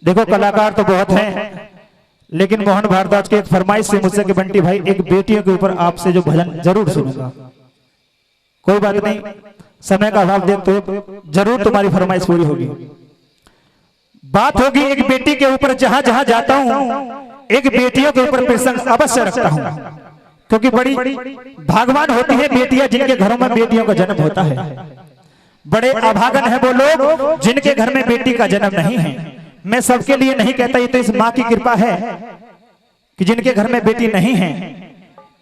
देखो कलाकार तो बहुत हैं, लेकिन मोहन भारद्वाज की एक फरमाइश से मुझसे कि बंटी भाई एक बेटियों के ऊपर आपसे जो भजन जरूर सुनूंगा। कोई बात नहीं, समय का अभाव देखते हुए जरूर तुम्हारी फरमाइश पूरी होगी। बात होगी एक बेटी के ऊपर, जहां जहां जाता हूं एक बेटियों के ऊपर प्रसंग अवश्य रखता हूं, क्योंकि बड़ी भाग्यवान होती है बेटियां जिनके घरों में बेटियों का जन्म होता है। बड़े अभागन है वो लोग जिनके घर में बेटी का जन्म नहीं है। मैं सबके लिए नहीं कहता, ये तो इस माँ की कृपा है कि जिनके घर में बेटी नहीं है।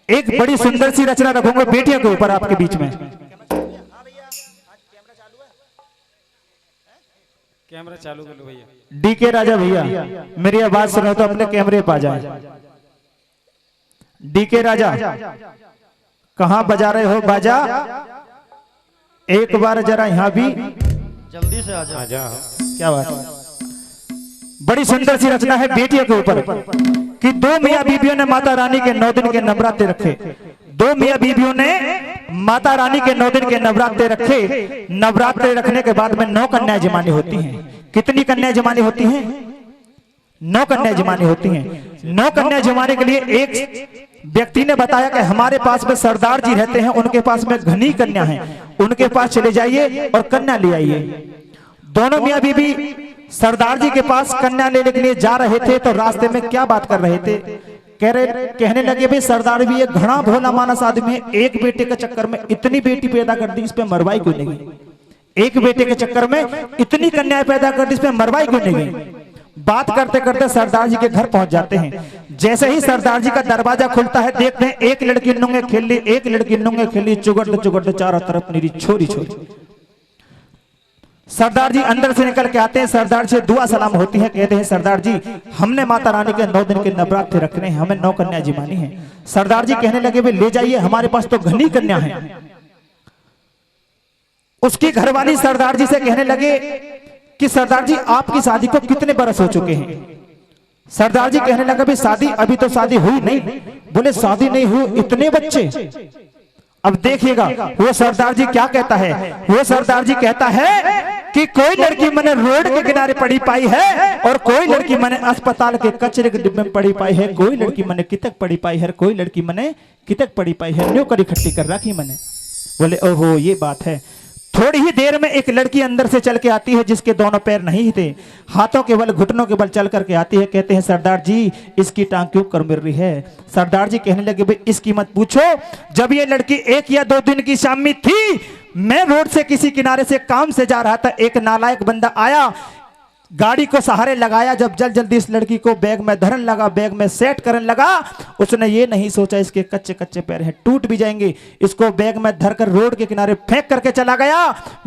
एक बड़ी सुंदर सी रचना रखूंगा बेटियों के ऊपर आपके बीच में। कैमरा चालू कर लो भैया। डीके राजा भैया मेरी आवाज सुनो तो अपने कैमरे पे आ जाए। डीके राजा कहां बजा रहे हो बाजा? एक बार जरा यहाँ भी जल्दी से आ जा। क्या बात है। बड़ी सुंदर सी रचना है बेटियों के ऊपर कि दो मियां बीबियों ने माता रानी के 9 दिन के नवरात्रे रखे। दो मियां बीबियों ने माता रानी के 9 दिन के नवरात्रे रखे। नवरात्रे रखने के बाद में 9 कन्याएं जमानी होती हैं। कितनी कन्याएं जमानी होती हैं? 9 कन्याएं जमानी होती हैं। 9 कन्याएं जमाने के लिए एक व्यक्ति ने बताया कि हमारे पास में सरदार जी रहते हैं, उनके पास में घनी कन्या है, उनके पास चले जाइए और कन्या ले आइए। दोनों मियां बीबी सरदार जी के पास कन्या लेने के लिए जा रहे थे, तो रास्ते में क्या बात कर रहे थे? कहने लगे भाई सरदार भी एक घना भोला मानस आदमी है, एक बेटे के चक्कर में इतनी बेटी पैदा कर दी, इस पे मरवाई क्यों नहीं? एक बेटे के चक्कर में इतनी कन्याएं पैदा कर दी, इस पे मरवाई क्यों नहीं? बात करते करते सरदार जी के घर पहुंच जाते हैं। जैसे ही सरदार जी का दरवाजा खुलता है, देखते हैं एक लड़की नंगे खेल ली, एक लड़की नंगे खेल ली, चुगड़ते चुगड़ते चारों तरफ मेरी छोरी छोरी। सरदार जी अंदर से निकल के आते हैं, सरदार से दुआ सलाम होती है, कहते हैं सरदार जी हमने माता रानी के 9 दिन के नवरात्रे रखने हैं, हमें 9 कन्या जिमानी है। सरदार जी कहने लगे भाई ले जाइए, हमारे पास तो घनी कन्या है। उसकी घरवाली सरदार जी से कहने लगे कि सरदार जी आपकी शादी को कितने बरस हो चुके हैं? सरदार जी कहने लगा भाई शादी अभी तो शादी हुई नहीं। बोले शादी नहीं हुई, इतने बच्चे? अब देखिएगा वो सरदार जी क्या कहता है। वो सरदार जी कहता है कि कोई लड़की मैंने रोड के किनारे पड़ी पाई है, और कोई लड़की मैंने अस्पताल के कचरे के डिब्बे में पड़ी पाई है, कोई लड़की मैंने कितक पड़ी पाई है, कोई लड़की मैंने कितक पड़ी पाई है, न्यू कर इकट्ठी कर रखी मैंने। बोले ओहो ये बात है। थोड़ी ही देर में एक लड़की अंदर से चल के आती है जिसके दोनों पैर नहीं थे, हाथों के बल घुटनों के बल चल करके आती है। कहते हैं सरदार जी इसकी टांग क्यों कर मिल रही है? सरदार जी कहने लगे भाई इसकी मत पूछो, जब ये लड़की 1 या 2 दिन की शामी थी, मैं रोड से किसी किनारे से काम से जा रहा था, एक नालायक बंदा आया, गाड़ी को सहारे लगाया, जब जल्दी इस लड़की को बैग में धरन लगा, बैग में सेट करने लगा, उसने ये नहीं सोचा इसके कच्चे कच्चे पैर हैं, टूट भी जाएंगे, इसको बैग में धरकर रोड के किनारे फेंक करके चला गया।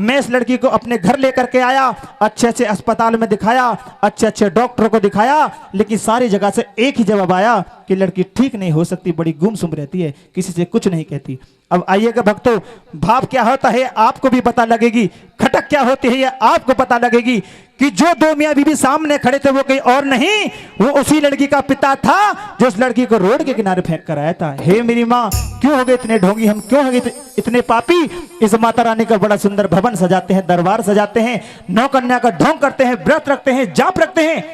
मैं इस लड़की को अपने घर लेकर के आया, अच्छे अच्छे अस्पताल में दिखाया, अच्छे अच्छे डॉक्टरों को दिखाया, लेकिन सारी जगह से एक ही जवाब आया कि लड़की ठीक नहीं हो सकती, बड़ी गुमसुम रहती है, किसी से कुछ नहीं कहती। अब आइएगा भक्तों, भाव क्या होता है आपको भी पता लगेगी, खटक क्या होती है ये आपको पता लगेगी कि जो 2 मियां बीबी सामने खड़े थे वो कहीं और नहीं, वो उसी लड़की का पिता था जो उस लड़की को रोड के किनारे फेंक कर आया था। हे मेरी माँ, क्यों हो गए इतने ढोंगी, हम क्यों हो गए इतने पापी? इस माता रानी का बड़ा सुंदर भवन सजाते हैं, दरबार सजाते हैं, 9 कन्या का ढोंग करते हैं, व्रत रखते हैं, जाप रखते हैं।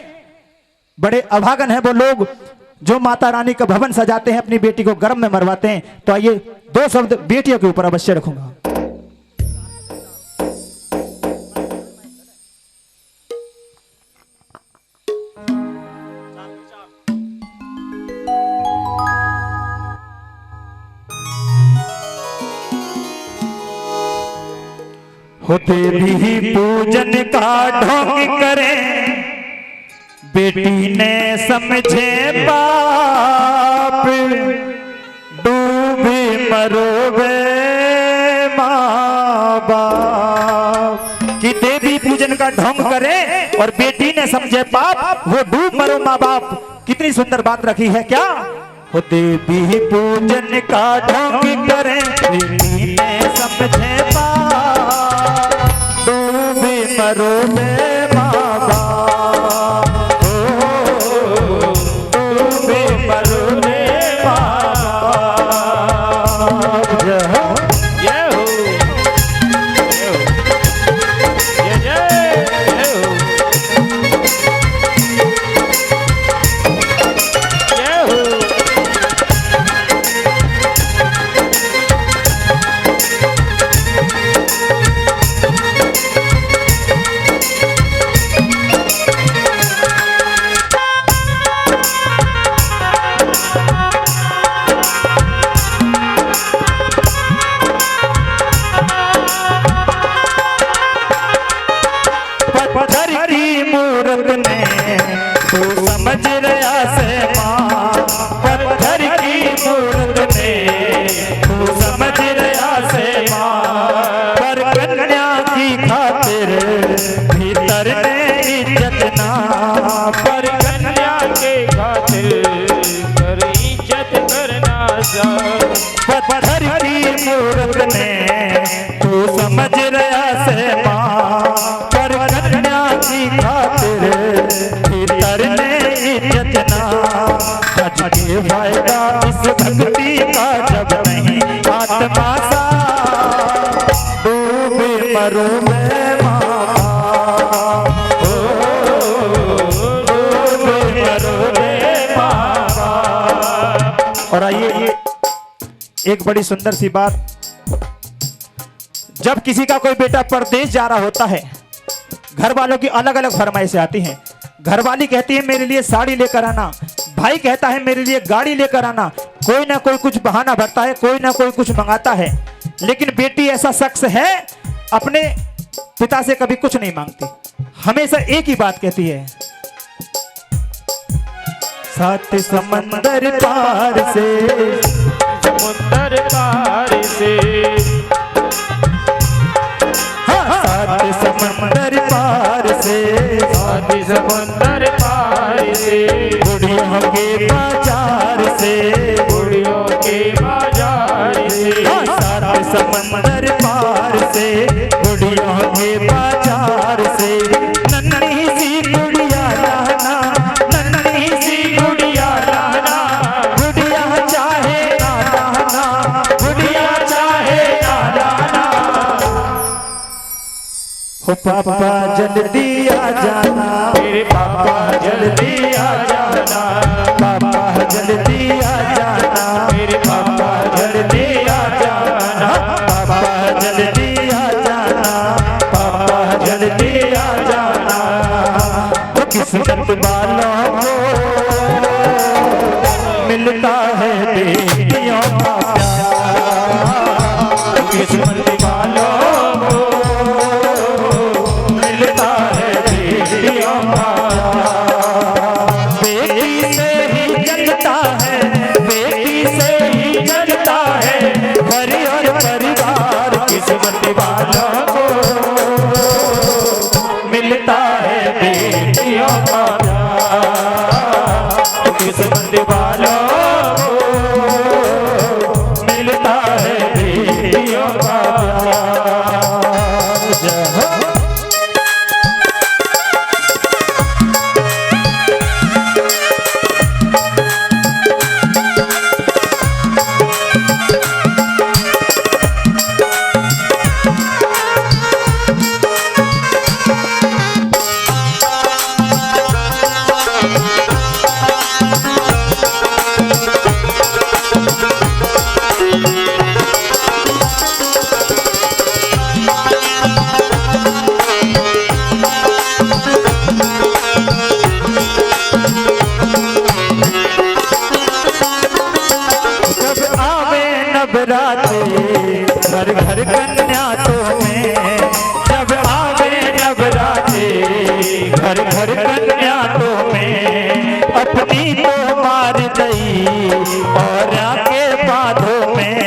बड़े अभागन है वो लोग जो माता रानी का भवन सजाते हैं, अपनी बेटी को गर्भ में मरवाते हैं। तो आइए 2 शब्द बेटियों के ऊपर अवश्य रखूंगा। होते भी पूजन का ढोंग करें, बेटी ने समझे बाप, डूबे मरोबे माँ बाप। कि देवी पूजन का ढोंग करे और बेटी ने समझे पाप, वो डूब मरो माँ बाप। कितनी सुंदर बात रखी है क्या? हो देवी पूजन का ढोंग करे, बेटी ने समझे पाप, डूबे मरोबे माँ बाप, डूबे मरोबे माँ बाप। पर कन्या के खातिर कर इज्जत करना सा। पत्थर की मूरत ने तू समझ रहा से माँ, पर कन्या की खातिर भीतर ने इज्जत ना। आज के फायदा इस भक्ति का जब नहीं आत्मा सा, डूबे मरो मैं माँ, डूबे मरो मैं माँ। और आइए एक बड़ी सुंदर सी बात, जब किसी का कोई बेटा परदेश जा रहा होता है, घर वालों की अलग अलग फरमाइशें आती हैं। घरवाली कहती है मेरे लिए साड़ी लेकर आना, भाई कहता है मेरे लिए गाड़ी लेकर आना, कोई ना कोई कुछ बहाना भरता है, कोई ना कोई कुछ मंगाता है। लेकिन बेटी ऐसा शख्स है अपने पिता से कभी कुछ नहीं मांगती, हमेशा एक ही बात कहती है, सात समंदर पार से, समुंदर पार से, सात समंदर पार से, सात समुंदर पार से, गुड़ियों के बाजार से, गुड़ियों के बाजार से, सात समंदर पार से, गुड़ियों के बाजार से। नन्ही सी गुड़िया लाना, नन्ही सी गुड़िया लाना, गुड़िया चाहे ना लाना, गुड़िया चाहे ना लाना। हो पापा जल्दी आ जाना, मेरे पापा जल्दी आ जाना, पापा जल्दी आ जाना, मेरे पापा जल्दी आ जाना, पापा जल्दी आ जाना, पापा जल्दी आ जाना। तो किस्मत वालों को मिलता है बेटियों का प्यार, तो किस्मत वालों को मिलता है बेटियों का प्यार। बेटी से ही जगता है, बेटी से ही जगता है हरि और परिवार। किस्मत वालों को मिलता है बेटियों का प्यार, किस्मत वालों को मिलता है बेटियों का प्यार। जय हो। घर घर कन्यातों में, जब आवे नवरात्रे घर घर कन्यातों में, अपनी तो मार दई और आके बाधों में,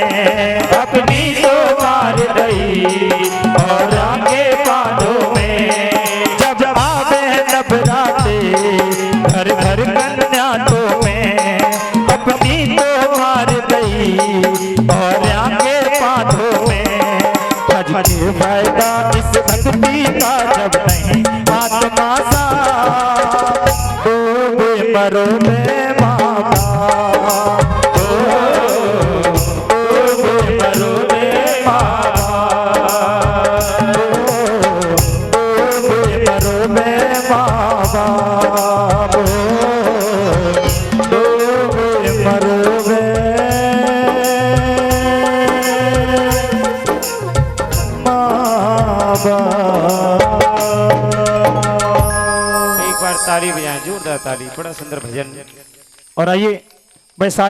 अपनी तो मार दई और आके बाधों में। जब आवे नवरात्रे घर घर कन्यातों में, अपनी तो मार दई और आके बाधों में। आज फायदा इस भक्ति का जब नहीं आत्मा सा, डूबे मरो में मामा, डूबे मरो में मामा, डूबे मरो में मामा, डूबे मरो में एक बार ताली बजाएं, जोरदार ताली, बड़ा सुंदर भजन। और आइए मैं